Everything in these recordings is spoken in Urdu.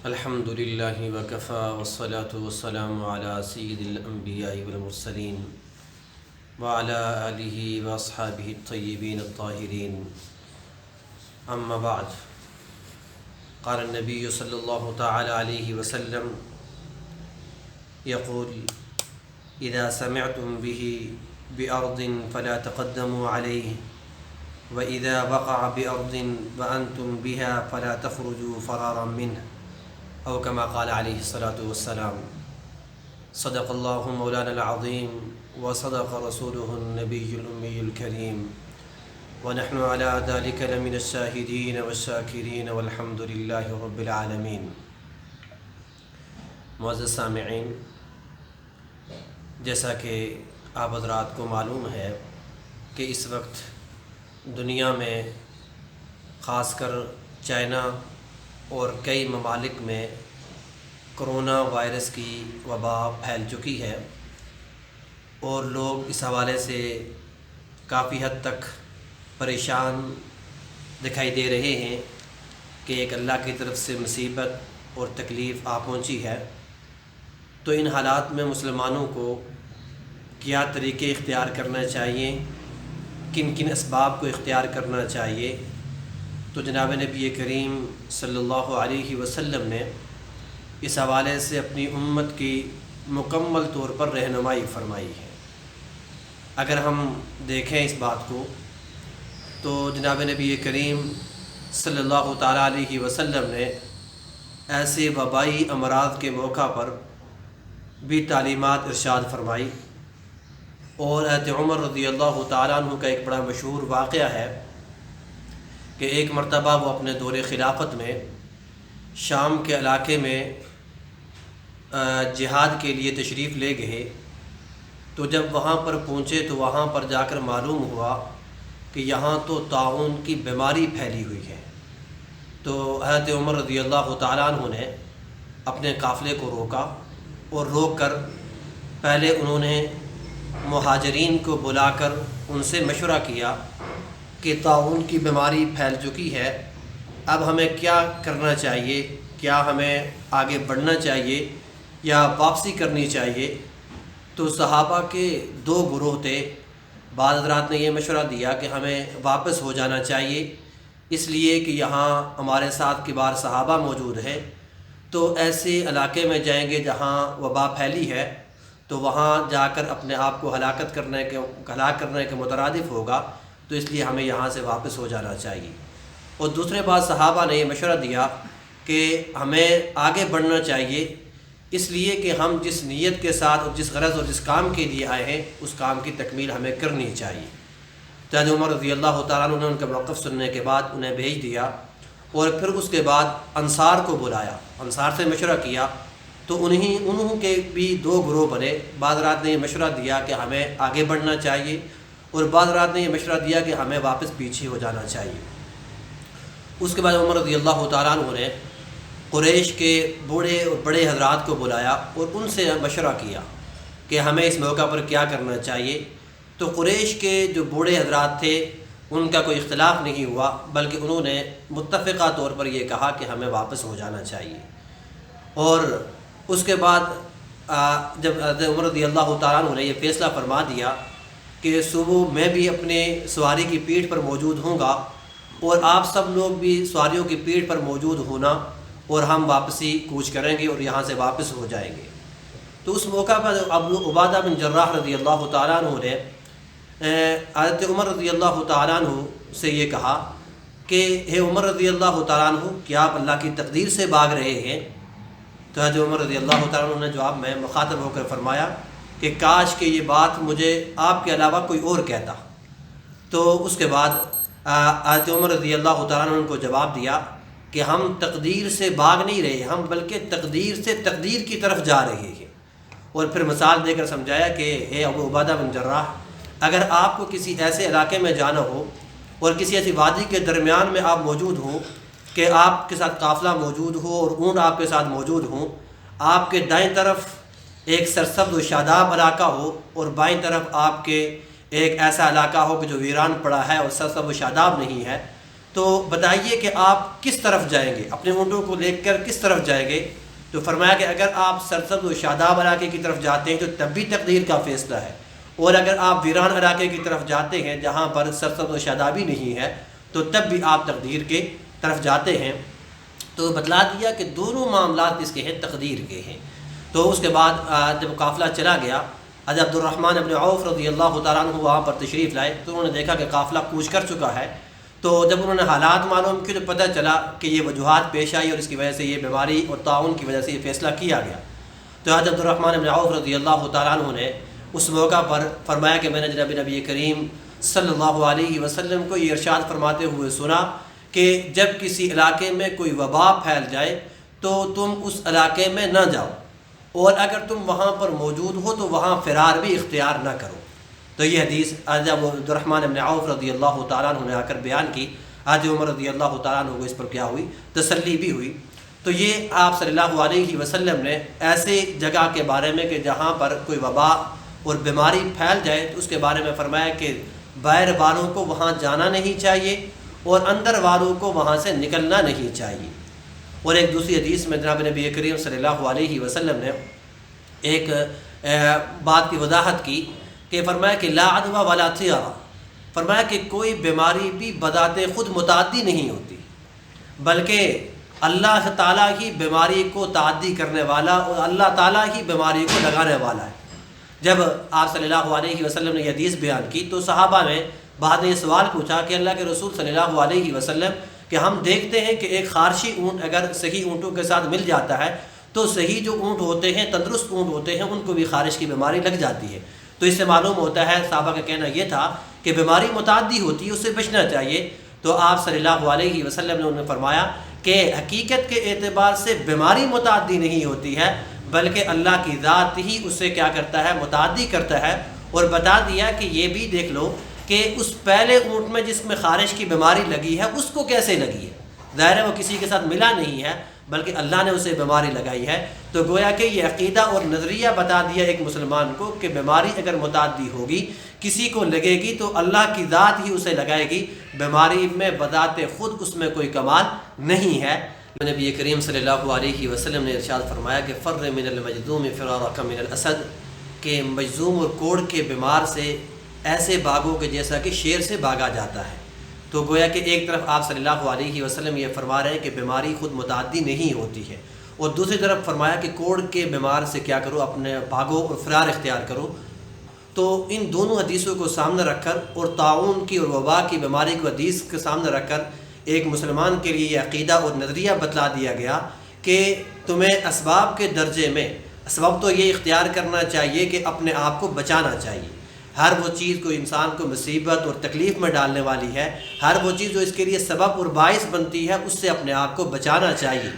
الحمد للہ وکفا والصلاة والسلام علی سید الانبیاء والمرسلین وعلی آلہ واصحابہ الطیبین الطاہرین اما بعد قال النبی صلی اللہ تعالی علیہ وسلم یقول اذا سمعتم به بأرض فلا تقدموا علیہ وَإِذَا وَقَعَ بِأَرْضٍ وَأَنْتُمْ بِهَا فَلَا تَخْرُجُوا فَرَارًا مِنْهُ أو كما قال عليه الصلاة والسلام. صدق الله مولانا العظيم وصدق رسوله النبي الأمي الكريم ونحن على ذلك لمن الشاهدين والشاكرين والحمد لله رب العالمين. معزز سامعین، جیسا کہ آپ حضرات کو معلوم ہے کہ اس وقت دنیا میں خاص کر چائنا اور کئی ممالک میں کرونا وائرس کی وبا پھیل چکی ہے اور لوگ اس حوالے سے کافی حد تک پریشان دکھائی دے رہے ہیں کہ ایک اللہ کی طرف سے مصیبت اور تکلیف آ پہنچی ہے. تو ان حالات میں مسلمانوں کو کیا طریقے اختیار کرنا چاہیے، کن کن اسباب کو اختیار کرنا چاہیے؟ تو جناب نبی کریم صلی اللہ علیہ وسلم نے اس حوالے سے اپنی امت کی مکمل طور پر رہنمائی فرمائی ہے. اگر ہم دیکھیں اس بات کو تو جناب نبی کریم صلی اللہ تعالیٰ علیہ وسلم نے ایسے وبائی امراض کے موقع پر بھی تعلیمات ارشاد فرمائی. اور حضرت عمر رضی اللہ تعالیٰ عنہ کا ایک بڑا مشہور واقعہ ہے کہ ایک مرتبہ وہ اپنے دور خلافت میں شام کے علاقے میں جہاد کے لیے تشریف لے گئے. تو جب وہاں پر پہنچے تو وہاں پر جا کر معلوم ہوا کہ یہاں تو طاعون کی بیماری پھیلی ہوئی ہے. تو حضرت عمر رضی اللہ تعالیٰ عنہ نے اپنے قافلے کو روکا اور روک کر پہلے انہوں نے مہاجرین کو بلا کر ان سے مشورہ کیا کہ طاعون کی بیماری پھیل چکی ہے، اب ہمیں کیا کرنا چاہیے، کیا ہمیں آگے بڑھنا چاہیے یا واپسی کرنی چاہیے؟ تو صحابہ کے دو گروہ تھے. بعض حضرات نے یہ مشورہ دیا کہ ہمیں واپس ہو جانا چاہیے اس لیے کہ یہاں ہمارے ساتھ کبار صحابہ موجود ہیں، تو ایسے علاقے میں جائیں گے جہاں وبا پھیلی ہے تو وہاں جا کر اپنے آپ کو ہلاک کرنے کے مترادف ہوگا، تو اس لیے ہمیں یہاں سے واپس ہو جانا چاہیے. اور دوسرے بعض صحابہ نے یہ مشورہ دیا کہ ہمیں آگے بڑھنا چاہیے اس لیے کہ ہم جس نیت کے ساتھ اور جس غرض اور جس کام کے لیے آئے ہیں اس کام کی تکمیل ہمیں کرنی چاہیے. تو حضرت عمر رضی اللہ تعالیٰ عنہ نے ان کا موقف سننے کے بعد انہیں بھیج دیا اور پھر اس کے بعد انصار کو بلایا، انصار سے مشورہ کیا. تو انہوں کے بھی دو گروہ بنے. بعض رات نے یہ مشورہ دیا کہ ہمیں آگے بڑھنا چاہیے اور بعض رات نے یہ مشورہ دیا کہ ہمیں واپس پیچھے ہو جانا چاہیے. اس کے بعد عمر رضی اللہ تعالیٰ عنہ نے قریش کے بوڑھے اور بڑے حضرات کو بلایا اور ان سے مشورہ کیا کہ ہمیں اس موقع پر کیا کرنا چاہیے. تو قریش کے جو بوڑھے حضرات تھے ان کا کوئی اختلاف نہیں ہوا، بلکہ انہوں نے متفقہ طور پر یہ کہا کہ ہمیں واپس ہو جانا چاہیے. اور اس کے بعد جب حضرت عمر رضی اللہ تعالیٰ عنہ نے یہ فیصلہ فرما دیا کہ صبح میں بھی اپنے سواری کی پیٹھ پر موجود ہوں گا اور آپ سب لوگ بھی سواریوں کی پیٹھ پر موجود ہونا اور ہم واپسی کوچ کریں گے اور یہاں سے واپس ہو جائیں گے. تو اس موقع پر ابو عبادہ بن جراح رضی اللہ تعالیٰ عنہ نے حضرت عمر رضی اللہ تعالیٰ عنہ سے یہ کہا کہ اے عمر رضی اللہ تعالیٰ عنہ، کیا آپ اللہ کی تقدیر سے بھاگ رہے ہیں؟ تو حضرت عمر رضی اللہ تعالیٰ عنہ نے جواب میں مخاطب ہو کر فرمایا کہ کاش کہ یہ بات مجھے آپ کے علاوہ کوئی اور کہتا. تو اس کے بعد حضرت عمر رضی اللہ تعالیٰ عنہ کو جواب دیا کہ ہم تقدیر سے بھاگ نہیں رہے، ہم بلکہ تقدیر سے تقدیر کی طرف جا رہے ہیں. اور پھر مثال دے کر سمجھایا کہ اے ابو عبادہ بن جراح، اگر آپ کو کسی ایسے علاقے میں جانا ہو اور کسی ایسی وادی کے درمیان میں آپ موجود ہوں کہ آپ کے ساتھ قافلہ موجود ہو اور اونٹ آپ کے ساتھ موجود ہوں، آپ کے دائیں طرف ایک سرسبز و شاداب علاقہ ہو اور بائیں طرف آپ کے ایک ایسا علاقہ ہو کہ جو ویران پڑا ہے اور سرسبز و شاداب نہیں ہے، تو بتائیے کہ آپ کس طرف جائیں گے، اپنے اونٹوں کو لے کر کس طرف جائیں گے؟ تو فرمایا کہ اگر آپ سرسبز و شاداب علاقے کی طرف جاتے ہیں تو تب بھی تقدیر کا فیصلہ ہے، اور اگر آپ ویران علاقے کی طرف جاتے ہیں جہاں پر سرسبز و شادابی نہیں ہے تو تب بھی آپ تقدیر کے طرف جاتے ہیں۔ تو بتلا دیا کہ دونوں معاملات کس کے ہیں، تقدیر کے ہیں۔ تو اس کے بعد جب قافلہ چلا گیا، حضرت عبد الرحمن بن عوف رضی اللہ تعالیٰ عنہ وہاں پر تشریف لائے تو انہوں نے دیکھا کہ قافلہ کوچ کر چکا ہے۔ تو جب انہوں نے حالات معلوم کیے تو پتہ چلا کہ یہ وجوہات پیش آئی اور اس کی وجہ سے یہ بیماری اور طاعون کی وجہ سے یہ فیصلہ کیا گیا۔ تو حضرت عبد الرحمن بن عوف رضی اللہ تعالیٰ عنہ نے اس موقع پر فرمایا کہ میں نے جناب نبی کریم صلی اللہ علیہ وسلم کو یہ ارشاد فرماتے ہوئے سنا کہ جب کسی علاقے میں کوئی وبا پھیل جائے تو تم اس علاقے میں نہ جاؤ، اور اگر تم وہاں پر موجود ہو تو وہاں فرار بھی اختیار نہ کرو۔ تو یہ حدیث حضرت عبد الرحمن بن عوف رضی اللہ تعالیٰ عنہ نے آ کر بیان کی۔ حضرت عمر رضی اللہ تعالیٰ عنہ کو اس پر کیا ہوئی، تسلی بھی ہوئی۔ تو یہ آپ صلی اللہ علیہ وسلم نے ایسے جگہ کے بارے میں کہ جہاں پر کوئی وبا اور بیماری پھیل جائے تو اس کے بارے میں فرمایا کہ باہر والوں کو وہاں جانا نہیں چاہیے اور اندر والوں کو وہاں سے نکلنا نہیں چاہیے۔ اور ایک دوسری حدیث میں جناب نبی کریم صلی اللہ علیہ وسلم نے ایک بات کی وضاحت کی کہ فرمایا کہ لا عدوى ولا طیرہ، فرمایا کہ کوئی بیماری بھی بذات خود متعدی نہیں ہوتی، بلکہ اللہ تعالیٰ ہی بیماری کو تعدی کرنے والا اور اللہ تعالیٰ ہی بیماری کو لگانے والا ہے۔ جب آپ صلی اللہ علیہ وسلم نے یہ حدیث بیان کی تو صحابہ میں بعد نے یہ سوال پوچھا کہ اللہ کے رسول صلی اللہ علیہ وسلم کہ ہم دیکھتے ہیں کہ ایک خارشی اونٹ اگر صحیح اونٹوں کے ساتھ مل جاتا ہے تو صحیح جو اونٹ ہوتے ہیں، تندرست اونٹ ہوتے ہیں، ان کو بھی خارش کی بیماری لگ جاتی ہے۔ تو اس سے معلوم ہوتا ہے، صحابہ کا کہنا یہ تھا کہ بیماری متعدی ہوتی ہے، اس سے بچنا چاہیے۔ تو آپ صلی اللہ علیہ وسلم نے انہیں فرمایا کہ حقیقت کے اعتبار سے بیماری متعدی نہیں ہوتی ہے، بلکہ اللہ کی ذات ہی اسے کیا کرتا ہے، متعدی کرتا ہے۔ اور بتا دیا کہ یہ بھی دیکھ لو کہ اس پہلے اونٹ میں جس میں خارش کی بیماری لگی ہے اس کو کیسے لگی ہے، ظاہر ہے وہ کسی کے ساتھ ملا نہیں ہے بلکہ اللہ نے اسے بیماری لگائی ہے۔ تو گویا کہ یہ عقیدہ اور نظریہ بتا دیا ایک مسلمان کو کہ بیماری اگر متعدی ہوگی، کسی کو لگے گی تو اللہ کی ذات ہی اسے لگائے گی، بیماری میں بذات خود اس میں کوئی کمال نہیں ہے۔ نبی کریم صلی اللہ علیہ وسلم نے ارشاد فرمایا کہ فر من المجذوم فرارک من الاسد، کہ مجذوم اور کوڑ کے بیمار سے ایسے بھاگو کہ جیسا کہ شیر سے بھاگا جاتا ہے۔ تو گویا کہ ایک طرف آپ صلی اللہ علیہ وسلم یہ فرما رہے ہیں کہ بیماری خود متعدی نہیں ہوتی ہے، اور دوسری طرف فرمایا کہ کوڑ کے بیمار سے کیا کرو، اپنے بھاگو اور فرار اختیار کرو۔ تو ان دونوں حدیثوں کو سامنے رکھ کر اور طاعون کی اور وبا کی بیماری کو حدیث کے سامنے رکھ کر ایک مسلمان کے لیے یہ عقیدہ اور نظریہ بتلا دیا گیا کہ تمہیں اسباب کے درجے میں سبب تو یہ اختیار کرنا چاہیے کہ اپنے آپ کو بچانا چاہیے۔ ہر وہ چیز کو انسان کو مصیبت اور تکلیف میں ڈالنے والی ہے، ہر وہ چیز جو اس کے لیے سبب اور باعث بنتی ہے، اس سے اپنے آپ کو بچانا چاہیے،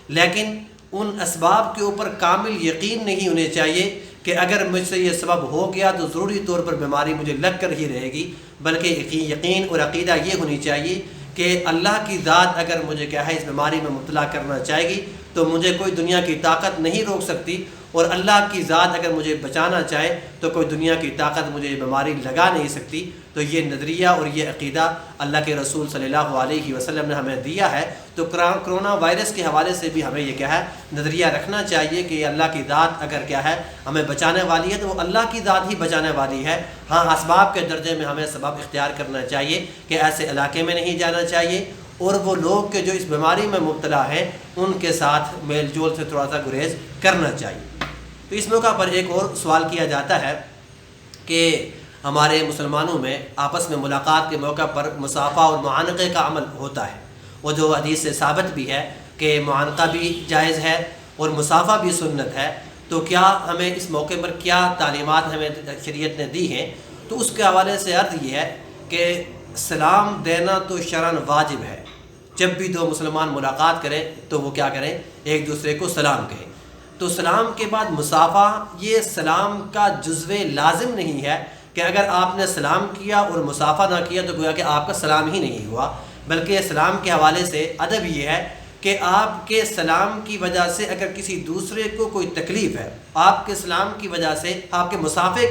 لیکن ان اسباب کے اوپر کامل یقین نہیں ہونے چاہیے کہ اگر مجھ سے یہ سبب ہو گیا تو ضروری طور پر بیماری مجھے لگ کر ہی رہے گی، بلکہ یقین اور عقیدہ یہ ہونی چاہیے کہ اللہ کی ذات اگر مجھے کیا ہے اس بیماری میں مبتلا کرنا چاہے گی تو مجھے کوئی دنیا کی طاقت نہیں روک سکتی، اور اللہ کی ذات اگر مجھے بچانا چاہے تو کوئی دنیا کی طاقت مجھے یہ بیماری لگا نہیں سکتی۔ تو یہ نظریہ اور یہ عقیدہ اللہ کے رسول صلی اللہ علیہ وسلم نے ہمیں دیا ہے۔ تو کرونا وائرس کے حوالے سے بھی ہمیں یہ کیا ہے، نظریہ رکھنا چاہیے کہ اللہ کی ذات اگر کیا ہے ہمیں بچانے والی ہے تو وہ اللہ کی ذات ہی بچانے والی ہے۔ ہاں، اسباب کے درجے میں ہمیں سبب اختیار کرنا چاہیے کہ ایسے علاقے میں نہیں جانا چاہیے، اور وہ لوگ کہ جو اس بیماری میں مبتلا ہیں ان کے ساتھ میل جول سے تھوڑا سا گریز کرنا چاہیے۔ تو اس موقع پر ایک اور سوال کیا جاتا ہے کہ ہمارے مسلمانوں میں آپس میں ملاقات کے موقع پر مصافحہ اور معانقے کا عمل ہوتا ہے، وہ جو حدیث سے ثابت بھی ہے کہ معانقہ بھی جائز ہے اور مصافحہ بھی سنت ہے۔ تو کیا ہمیں اس موقع پر کیا تعلیمات ہمیں شریعت نے دی ہیں؟ تو اس کے حوالے سے عرض یہ ہے کہ سلام دینا تو شرعاً واجب ہے۔ جب بھی دو مسلمان ملاقات کریں تو وہ کیا کریں، ایک دوسرے کو سلام کہیں۔ تو سلام کے بعد مصافحہ یہ سلام کا جزو لازم نہیں ہے کہ اگر آپ نے سلام کیا اور مصافحہ نہ کیا تو گویا کہ آپ کا سلام ہی نہیں ہوا، بلکہ سلام کے حوالے سے ادب یہ ہے کہ آپ کے سلام کی وجہ سے اگر کسی دوسرے کو کوئی تکلیف ہے، آپ کے سلام کی وجہ سے، آپ کے مصافحے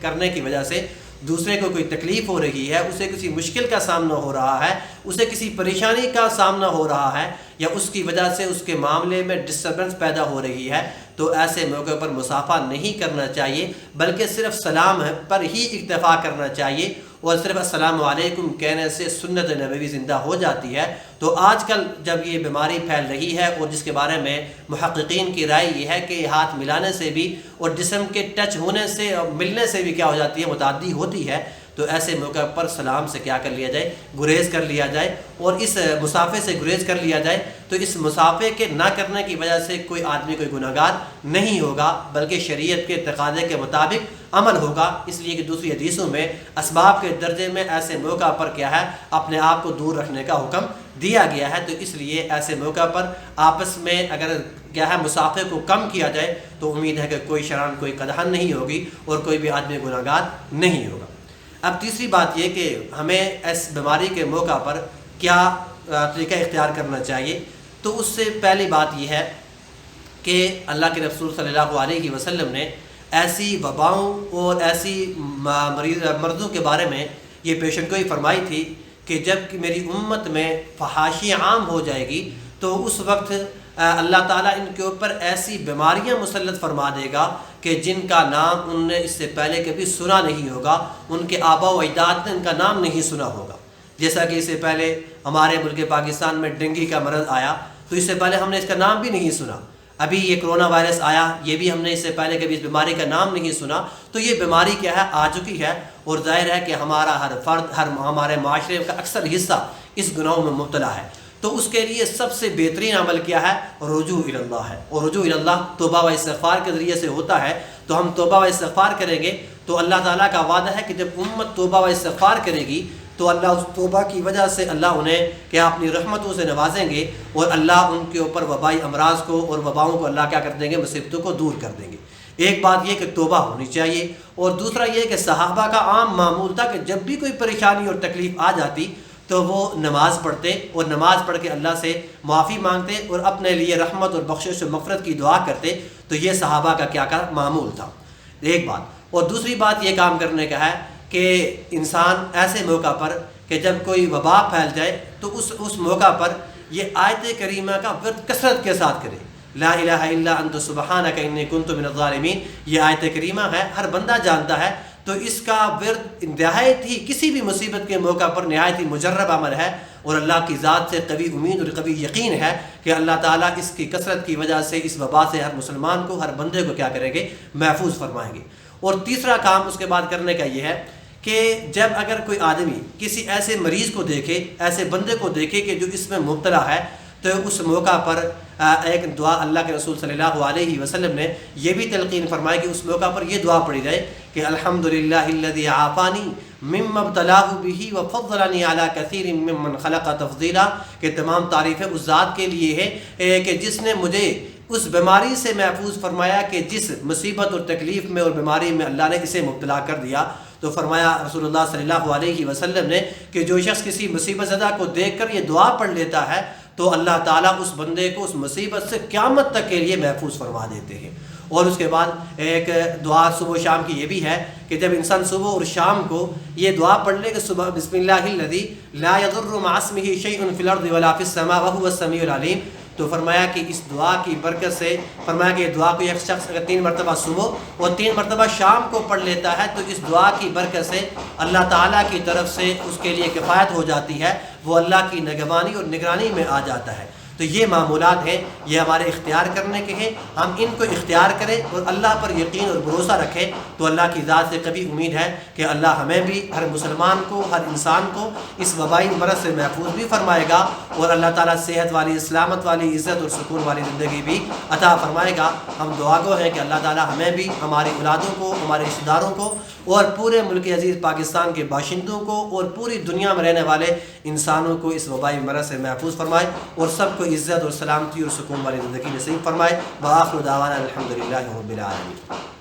کرنے کی وجہ سے دوسرے کو کوئی تکلیف ہو رہی ہے، اسے کسی مشکل کا سامنا ہو رہا ہے، اسے کسی پریشانی کا سامنا ہو رہا ہے، یا اس کی وجہ سے اس کے معاملے میں ڈسٹربنس پیدا ہو رہی ہے، تو ایسے موقع پر مصافحہ نہیں کرنا چاہیے، بلکہ صرف سلام پر ہی اکتفا کرنا چاہیے، اور صرف السلام علیکم کہنے سے سنت نبوی زندہ ہو جاتی ہے۔ تو آج کل جب یہ بیماری پھیل رہی ہے، اور جس کے بارے میں محققین کی رائے یہ ہے کہ ہاتھ ملانے سے بھی اور جسم کے ٹچ ہونے سے اور ملنے سے بھی کیا ہو جاتی ہے، متعدی ہوتی ہے، تو ایسے موقع پر سلام سے کیا کر لیا جائے، گریز کر لیا جائے، اور اس مصافحے سے گریز کر لیا جائے، تو اس مصافحے کے نہ کرنے کی وجہ سے کوئی آدمی کوئی گناہگار نہیں ہوگا، بلکہ شریعت کے تقاضے کے مطابق عمل ہوگا۔ اس لیے کہ دوسری حدیثوں میں اسباب کے درجے میں ایسے موقع پر کیا ہے، اپنے آپ کو دور رکھنے کا حکم دیا گیا ہے۔ تو اس لیے ایسے موقع پر آپس میں اگر کیا ہے مصافحے کو کم کیا جائے تو امید ہے کہ کوئی شران کوئی قدح نہیں ہوگی، اور کوئی بھی آدمی گناہگار نہیں ہوگا۔ اب تیسری بات یہ کہ ہمیں اس بیماری کے موقع پر کیا طریقہ اختیار کرنا چاہیے، تو اس سے پہلی بات یہ ہے کہ اللہ کے رسول صلی اللہ علیہ وسلم نے ایسی وباؤں اور ایسی مرضوں کے بارے میں یہ پیشن گوئی فرمائی تھی کہ جب کہ میری امت میں فحاشی عام ہو جائے گی تو اس وقت اللہ تعالیٰ ان کے اوپر ایسی بیماریاں مسلط فرما دے گا کہ جن کا نام ان نے اس سے پہلے کبھی سنا نہیں ہوگا، ان کے آبا و اجداد نے ان کا نام نہیں سنا ہوگا۔ جیسا کہ اس سے پہلے ہمارے ملک پاکستان میں ڈینگی کا مرض آیا، تو اس سے پہلے ہم نے اس کا نام بھی نہیں سنا۔ ابھی یہ کرونا وائرس آیا، یہ بھی ہم نے اس سے پہلے کبھی اس بیماری کا نام نہیں سنا۔ تو یہ بیماری کیا ہے، آ چکی ہے، اور ظاہر ہے کہ ہمارا ہر فرد، ہمارے معاشرے کا اکثر حصہ اس گناہوں میں مبتلا ہے۔ تو اس کے لیے سب سے بہترین عمل کیا ہے، رجوع اللہ ہے، اور رجوع اللہ توبہ و استغفار کے ذریعے سے ہوتا ہے۔ تو ہم توبہ و استغفار کریں گے تو اللہ تعالیٰ کا وعدہ ہے کہ جب امت توبہ و استغفار کرے گی تو اللہ اس توبہ کی وجہ سے اللہ انہیں کیا اپنی رحمتوں سے نوازیں گے، اور اللہ ان کے اوپر وبائی امراض کو اور وباؤں کو اللہ کیا کر دیں گے، مصیبتوں کو دور کر دیں گے۔ ایک بات یہ کہ توبہ ہونی چاہیے، اور دوسرا یہ کہ صحابہ کا عام معمول تھا کہ جب بھی کوئی پریشانی اور تکلیف آ جاتی تو وہ نماز پڑھتے، اور نماز پڑھ کے اللہ سے معافی مانگتے اور اپنے لیے رحمت اور بخشش و مغفرت کی دعا کرتے۔ تو یہ صحابہ کا کیا معمول تھا، ایک بات۔ اور دوسری بات یہ کام کرنے کا ہے کہ انسان ایسے موقع پر کہ جب کوئی وبا پھیل جائے تو اس موقع پر یہ آیت کریمہ کا ورد کثرت کے ساتھ کرے، لا الہ الا انت سبحانک انی کنت من الظالمین۔ یہ آیت کریمہ ہے، ہر بندہ جانتا ہے، تو اس کا ورد نہایت ہی کسی بھی مصیبت کے موقع پر نہایت ہی مجرب عمل ہے، اور اللہ کی ذات سے قوی امید اور قوی یقین ہے کہ اللہ تعالیٰ اس کی کثرت کی وجہ سے اس وبا سے ہر مسلمان کو، ہر بندے کو کیا کریں گے، محفوظ فرمائیں گے۔ اور تیسرا کام اس کے بعد کرنے کا یہ ہے کہ جب اگر کوئی آدمی کسی ایسے مریض کو دیکھے، ایسے بندے کو دیکھے کہ جو اس میں مبتلا ہے، تو اس موقع پر ایک دعا اللہ کے رسول صلی اللہ علیہ وسلم نے یہ بھی تلقین فرمائی کہ اس موقع پر یہ دعا پڑھی جائے کہ الحمدللہ الذی عافانی مما ابتلاہ بہ وفضلنی علی کثیر ممن خلق تفضیلا، کہ تمام تعریفیں اس ذات کے لیے ہے کہ جس نے مجھے اس بیماری سے محفوظ فرمایا کہ جس مصیبت اور تکلیف میں اور بیماری میں اللہ نے اسے مبتلا کر دیا۔ تو فرمایا رسول اللہ صلی اللہ علیہ وسلم نے کہ جو شخص کسی مصیبت زدہ کو دیکھ کر یہ دعا پڑھ لیتا ہے تو اللہ تعالیٰ اس بندے کو اس مصیبت سے قیامت تک کے لیے محفوظ فرما دیتے ہیں۔ اور اس کے بعد ایک دعا صبح و شام کی یہ بھی ہے کہ جب انسان صبح اور شام کو یہ دعا پڑھ لے کہ صبح بسم اللہ الذی لا یضر مع اسمہ شیء فی الارض ولا فی السماء وهو السمیع العلیم، تو فرمایا کہ اس دعا کی برکت سے، فرمایا کہ یہ دعا کو ایک شخص اگر 3 مرتبہ صبح اور 3 مرتبہ شام کو پڑھ لیتا ہے تو اس دعا کی برکت سے اللہ تعالیٰ کی طرف سے اس کے لیے کفایت ہو جاتی ہے، وہ اللہ کی نگہبانی اور نگرانی میں آ جاتا ہے۔ تو یہ معمولات ہیں، یہ ہمارے اختیار کرنے کے ہیں، ہم ان کو اختیار کریں اور اللہ پر یقین اور بھروسہ رکھیں، تو اللہ کی ذات سے کبھی امید ہے کہ اللہ ہمیں بھی، ہر مسلمان کو، ہر انسان کو اس وبائی مرض سے محفوظ بھی فرمائے گا، اور اللہ تعالیٰ صحت والی، سلامت والی، عزت اور سکون والی زندگی بھی عطا فرمائے گا۔ ہم دعا گو ہیں کہ اللہ تعالیٰ ہمیں بھی، ہماری اولادوں کو، ہمارے رشتہ داروں کو، اور پورے ملک عزیز پاکستان کے باشندوں کو اور پوری دنیا میں رہنے والے انسانوں کو اس وبائی مرض سے محفوظ فرمائے، اور سب کو عزت اور سلامتی اور سکون والی زندگی نصیب فرمائے۔ وآخر دعوانا الحمدللہ رب العالمین۔